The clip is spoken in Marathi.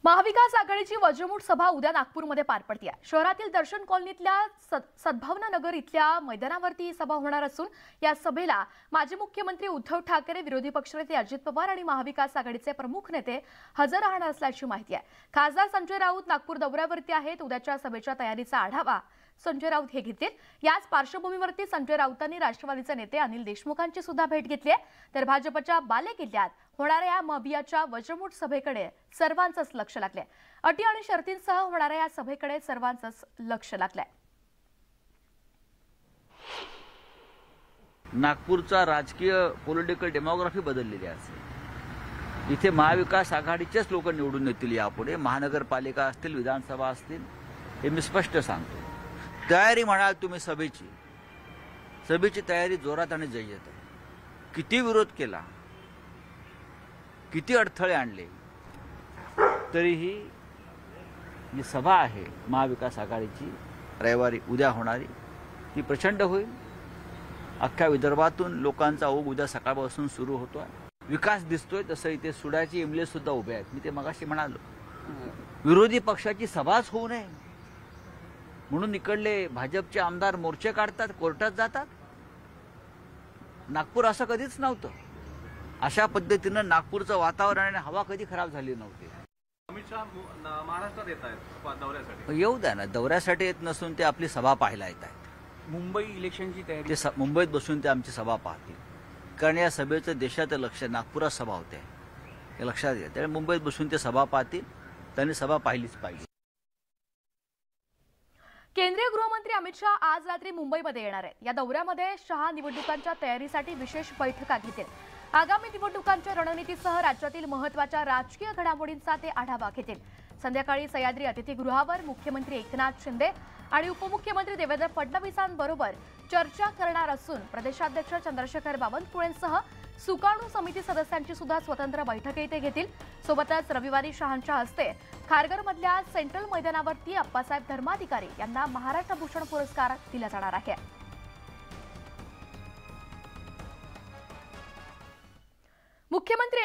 महाविकास आघाडीची वज्रमूठ सभा उद्या नागपूरमध्ये पार पडते आहे। शहरातील दर्शन कॉलनीतल्या सद्भावना नगर इथल्या मैदानावरती ही सभा होणार असून या सभेला माजी मुख्यमंत्री उद्धव ठाकरे, विरोधी पक्षनेते अजित पवार आणि महाविकास आघाडीचे प्रमुख नेते हजर राहणार असल्याची माहिती आहे। खासदार संजय राऊत नागपूर दौऱ्यावरती आहेत। उद्याच्या सभेच्या तयारीचा आढावा संजय राऊत हे घेतील। याच पार्श्वभूमीवरती संजय राऊतांनी राष्ट्रवादीचे नेते अनिल देशमुखांची सुद्धा भेट घेतली आहे। तर भाजपच्या बालेकिल्ल्यात होणाऱ्या या मबियाच्या वज्रमूठ सभेकडे सर्वांचंच लक्ष लागलंय। अटी आणि शर्तींसह होणाऱ्या या सभेकडे सर्वांचंच लक्ष लागलंय। नागपूरचा राजकीय पॉलिटिकल डेमोग्राफी बदललेली आहे। इथे महाविकास आघाडीचेच लोक निवडून येतील। यापुढे महानगरपालिका असतील, विधानसभा असतील, हे मी स्पष्ट सांगतो। तयारी म्हणाल तुम्ही सभेची तयारी जोरात आणि जय्यत आहे। किती विरोध केला, किती अडथळे आणले, तरीही जी सभा आहे महाविकास आघाडीची रविवारी उद्या होणारी, ती प्रचंड होईल। अख्ख्या विदर्भातून लोकांचा ओघ उद्या सकाळपासून सुरू होतोय। विकास दिसतोय, तसं इथे सुडाचे इमले सुद्धा उभे आहेत। मी ते मगाशी म्हणालो, विरोधी पक्षाची सभाच होऊ नये म्हणून इकडले भाजपचे आमदार मोर्चे काढतात, कोर्टात जातात। नागपूर असं कधीच नव्हतं। अशा पद्धतीनं नागपूरचं वातावरण आणि हवा कधी खराब झाली नव्हती। अमित शहा महाराष्ट्रात येत आहेत दौऱ्यासाठी। येऊ द्या ना, दौऱ्यासाठी येत नसून ते आपली सभा पाहायला येत आहेत। मुंबई इलेक्शनची तयारी, ते मुंबईत बसून ते आमची सभा पाहतील, कारण या सभेचं देशाचं लक्ष नागपुरात सभा होते हे लक्षात घ्या। त्यामुळे मुंबईत बसून ते सभा पाहतील, त्यांनी सभा पाहिलीच पाहिजे। केंद्रीय गृहमंत्री अमित शहा आज रात्री मुंबईमध्ये येणार आहेत। या दौऱ्यामध्ये शहा निवडणुकांच्या तयारीसाठी विशेष बैठका घेतील। आगामी निवडणुकांच्या रणनीतीसह राज्यातील महत्त्वाच्या राजकीय घडामोडींचा ते आढावा घेतील। संध्याकाळी सह्याद्री अतिथीगृहावर मुख्यमंत्री एकनाथ शिंदे आणि उपमुख्यमंत्री देवेंद्र फडणवीसांबरोबर चर्चा करणार असून प्रदेशाध्यक्ष चंद्रशेखर बावनकुळेंसह सुकाणू समिती सदस्यांची सुद्धा स्वतंत्र बैठक ते घेतील। सोबतच रविवारी शहांच्या हस्ते खारघरमधल्या सेंट्रल मैदानावरती अप्पासाहेब धर्माधिकारी यांना महाराष्ट्र भूषण पुरस्कार दिला जाणार आहे। मुख्यमंत्री